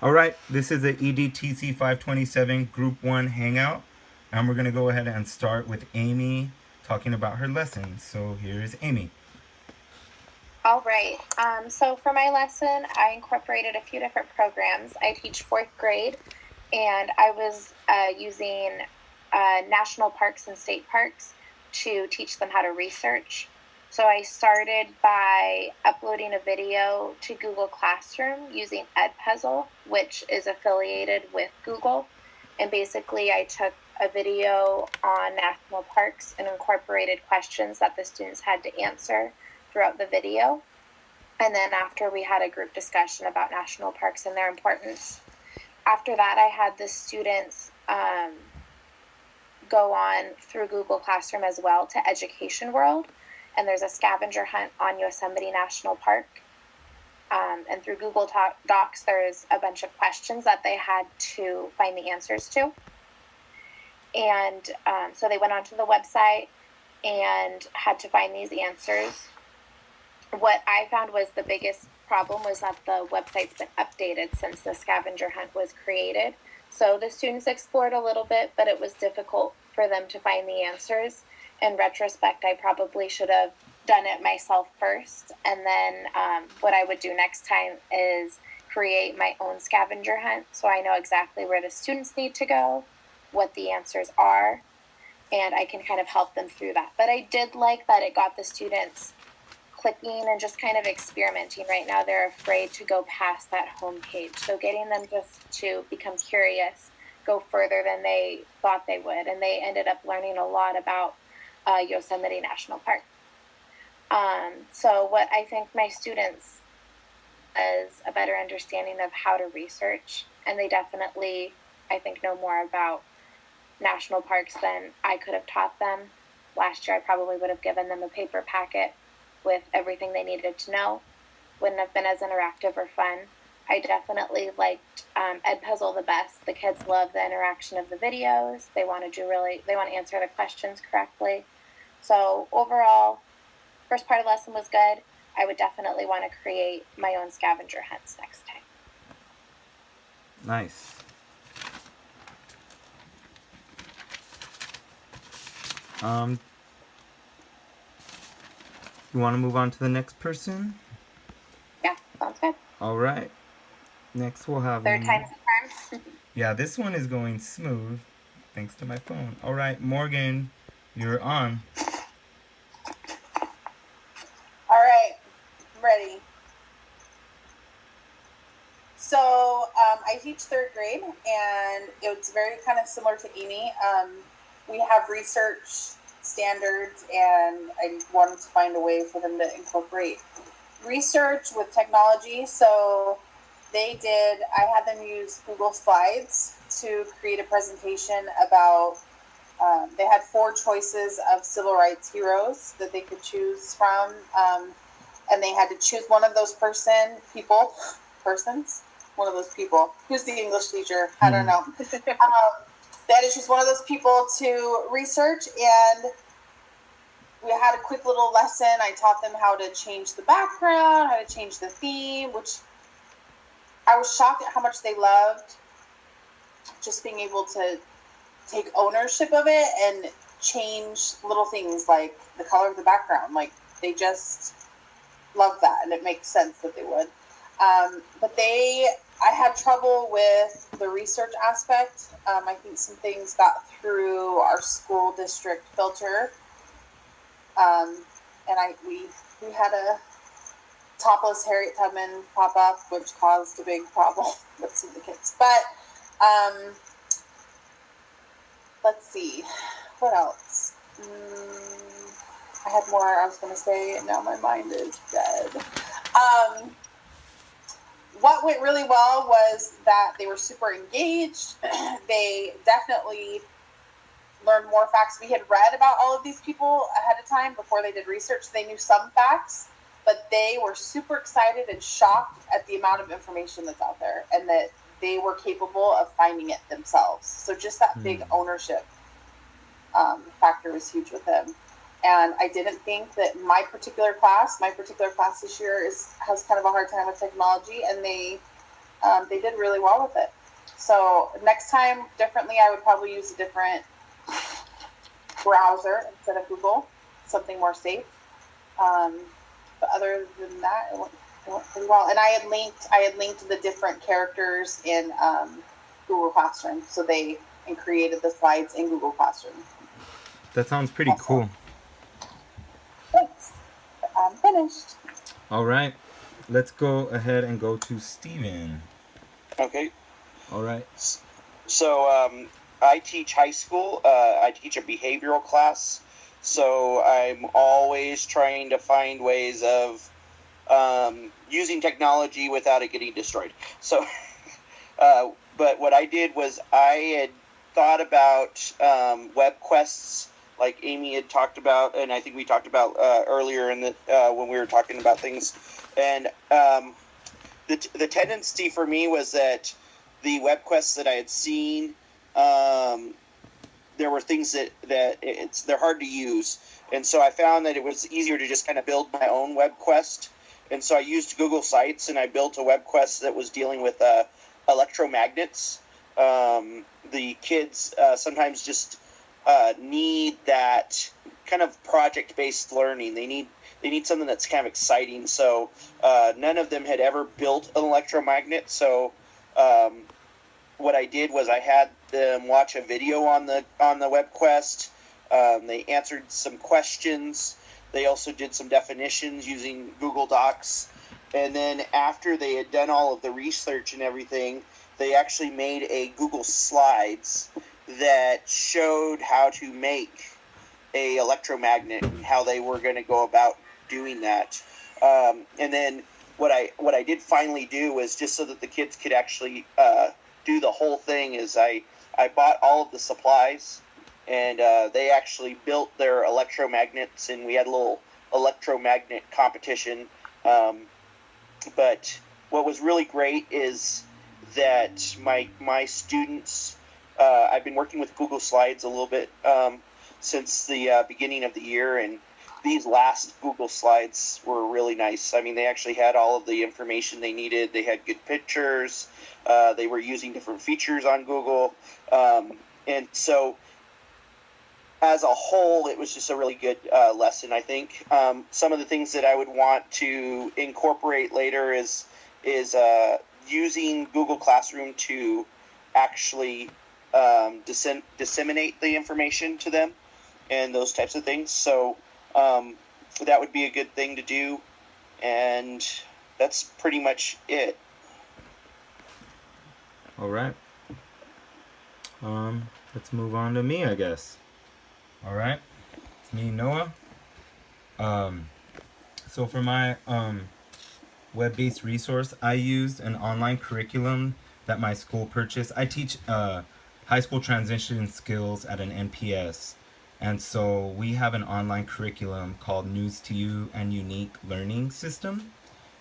All right, this is the EDTC 527 Group 1 Hangout. And we're going to go ahead and start with Amy talking about her lessons. So here is Amy. All right. So for my lesson, I incorporated a few different programs. I teach fourth grade, and I was using national parks and state parks to teach them how to research. So I started by uploading a video to Google Classroom using Edpuzzle, which is affiliated with Google. And basically, I took a video on national parks and incorporated questions that the students had to answer throughout the video. And then after, we had a group discussion about national parks and their importance. After that, I had the students go on through Google Classroom as well to Education World. And there's a scavenger hunt on Yosemite National Park. And through Google Docs, there's a bunch of questions that they had to find the answers to. And so they went onto the website and had to find these answers. What I found was the biggest problem was that the website's been updated since the scavenger hunt was created. So the students explored a little bit, but it was difficult for them to find the answers. In retrospect, I probably should have done it myself first. And then what I would do next time is create my own scavenger hunt, so I know exactly where the students need to go, what the answers are, and I can kind of help them through that. But I did like that it got the students clicking and just kind of experimenting. Right now, they're afraid to go past that home page. So getting them just to become curious, go further than they thought they would. And they ended up learning a lot about Yosemite National Park. So what I think my students is a better understanding of how to research. And they definitely, I think, know more about national parks than I could have taught them. Last year, I probably would have given them a paper packet with everything they needed to know. Wouldn't have been as interactive or fun. I definitely liked Edpuzzle the best. The kids love the interaction of the videos. They want to answer the questions correctly. So overall, first part of the lesson was good. I would definitely want to create my own scavenger hunts next time. Nice. You want to move on to the next person? Yeah, sounds good. All right. Next we'll have... Third time's the charm. Yeah, this one is going smooth thanks to my phone. All right, Morgan, you're on. All right, I'm ready. So I teach third grade, and it's very kind of similar to Amy. We have research standards, and I wanted to find a way for them to incorporate research with technology. So I had them use Google Slides to create a presentation about, they had 4 choices of civil rights heroes that they could choose from. And they had to choose one of those persons, one of those people. Who's the English teacher? I don't know. They had to choose one of those people to research, and we had a quick little lesson. I taught them how to change the background, how to change the theme, which I was shocked at how much they loved just being able to take ownership of it and change little things like the color of the background. Like, they just love that, and it makes sense that they would. But I had trouble with the research aspect. I think some things got through our school district filter. And we had a topless Harriet Tubman pop up, which caused a big problem with some of the kids. But let's see, what else? I had more I was going to say, and now my mind is dead. What went really well was that they were super engaged. They definitely learned more facts. We had read about all of these people ahead of time before they did research. They knew some facts, but they were super excited and shocked at the amount of information that's out there, and that they were capable of finding it themselves. So just that big ownership factor was huge with them. And I didn't think that my particular class this year has kind of a hard time with technology, and they they did really well with it. So next time, differently, I would probably use a different browser instead of Google, something more safe. But other than that, it went pretty well. And I had linked the different characters in Google Classroom, so they created the slides in Google Classroom. That sounds pretty cool. Thanks. I'm finished. All right, let's go ahead and go to Steven. Okay. All right. So I teach high school. I teach a behavioral class. So I'm always trying to find ways of using technology without it getting destroyed. So, but what I did was I had thought about web quests, like Amy had talked about, and I think we talked about earlier in the when we were talking about things. And the tendency for me was that the web quests that I had seen, there were things that they're hard to use, and so I found that it was easier to just kind of build my own web quest. And so I used Google Sites, and I built a web quest that was dealing with electromagnets. The kids sometimes just need that kind of project-based learning. They need something that's kind of exciting. So none of them had ever built an electromagnet. So what I did was I had them watch a video on the web quest. They answered some questions. They also did some definitions using Google Docs. And then after they had done all of the research and everything, they actually made a Google Slides that showed how to make a electromagnet and how they were going to go about doing that. And then what I did finally do was, just so that the kids could actually do the whole thing, is I bought all of the supplies, and they actually built their electromagnets, and we had a little electromagnet competition. But what was really great is that my students, I've been working with Google Slides a little bit since the beginning of the year, and these last Google Slides were really nice. I mean, they actually had all of the information they needed. They had good pictures. They were using different features on Google. And so as a whole, it was just a really good lesson, I think. Some of the things that I would want to incorporate later is using Google Classroom to actually disseminate the information to them and those types of things. So that would be a good thing to do. And that's pretty much it. All right. Let's move on to me, I guess. All right. It's me, Noah. So for my web-based resource, I used an online curriculum that my school purchased. I teach high school transition skills at an NPS. And so we have an online curriculum called News to You and Unique Learning System.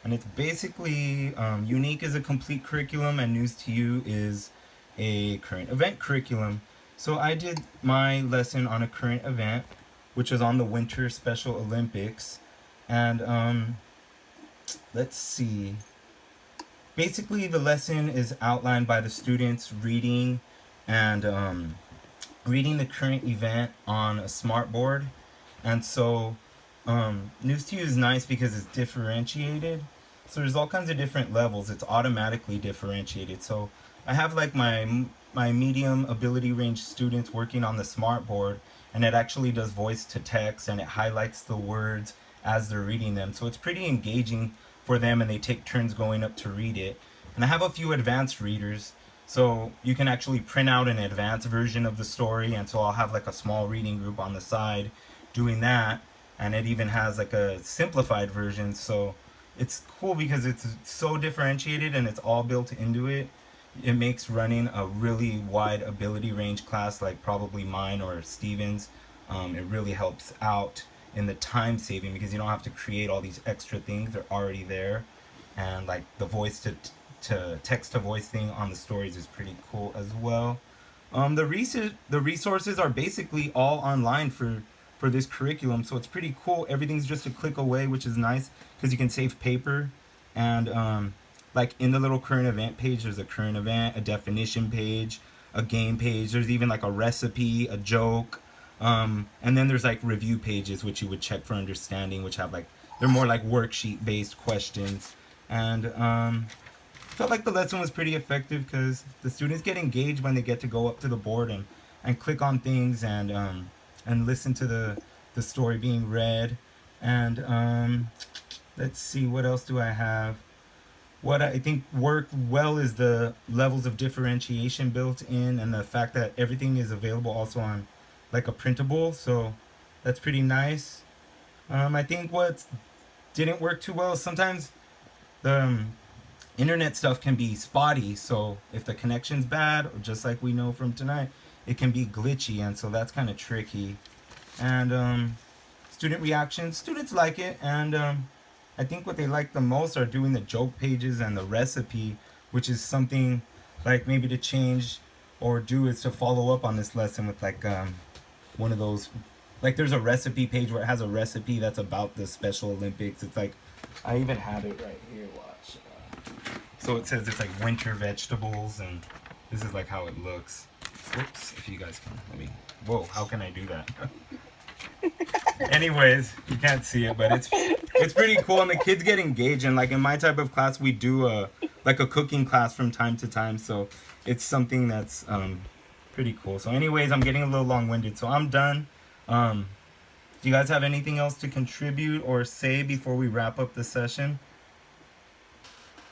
And it's basically, Unique is a complete curriculum and News to You is a current event curriculum. So I did my lesson on a current event, which was on the Winter Special Olympics. And let's see. Basically, the lesson is outlined by the students reading and reading the current event on a smart board. And so News to You is nice because it's differentiated. So there's all kinds of different levels. It's automatically differentiated. So I have like my medium ability range students working on the smart board, and it actually does voice to text and it highlights the words as they're reading them. So it's pretty engaging for them, and they take turns going up to read it. And I have a few advanced readers, so you can actually print out an advanced version of the story, and so I'll have like a small reading group on the side doing that. And it even has like a simplified version, so it's cool because it's so differentiated and it's all built into it. It makes running a really wide ability range class like probably mine or Steven's, it really helps out in the time saving because you don't have to create all these extra things. They're already there. And like the voice to text to voice thing on the stories is pretty cool as well. The resources are basically all online for this curriculum, so it's pretty cool. Everything's just a click away, which is nice because you can save paper. And like in the little current event page, there's a current event, a definition page, a game page. There's even like a recipe, a joke, and then there's like review pages, which you would check for understanding, which have like they're more like worksheet based questions. And felt like the lesson was pretty effective because the students get engaged when they get to go up to the board and click on things and listen to the story being read. And let's see, what else do I have? What I think worked well is the levels of differentiation built in and the fact that everything is available also on like a printable. So that's pretty nice. I think what didn't work too well is sometimes the internet stuff can be spotty. So if the connection's bad, just like we know from tonight, it can be glitchy, and so that's kind of tricky. And student reactions, students like it, and I think what they like the most are doing the joke pages and the recipe, which is something like maybe to change or do is to follow up on this lesson with like one of those, like there's a recipe page where it has a recipe that's about the Special Olympics. It's like, I even have it right here, watch. So it says it's like winter vegetables, and this is like how it looks. Whoops, if you guys can, let me, whoa, how can I do that? Anyways, you can't see it, but it's pretty cool, and the kids get engaged. And like in my type of class, we do a cooking class from time to time, so it's something that's pretty cool. So anyways, I'm getting a little long-winded, so I'm done. Do you guys have anything else to contribute or say before we wrap up the session?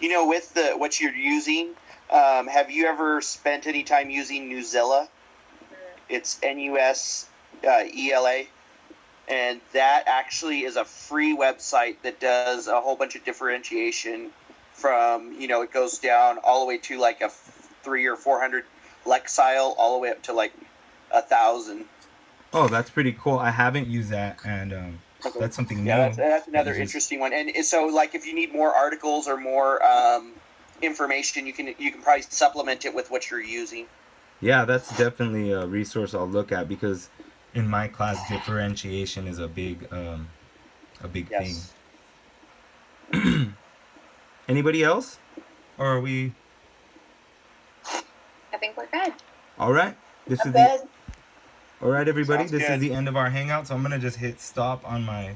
With what you're using, have you ever spent any time using Newsela? It's NUSELA. And that actually is a free website that does a whole bunch of differentiation from, it goes down all the way to like a 300 or 400 lexile, all the way up to like 1,000. Oh, that's pretty cool. I haven't used that, and that's something new. Yeah, that's another interesting one. And so, like, if you need more articles or more information, you can probably supplement it with what you're using. Yeah, that's definitely a resource I'll look at, because in my class, differentiation is a big Yes. thing. Anybody else? Or are we? I think we're good. All right. This I'm is good. All right, everybody. Sounds This good. is the end of our hangout, so I'm gonna just hit stop on my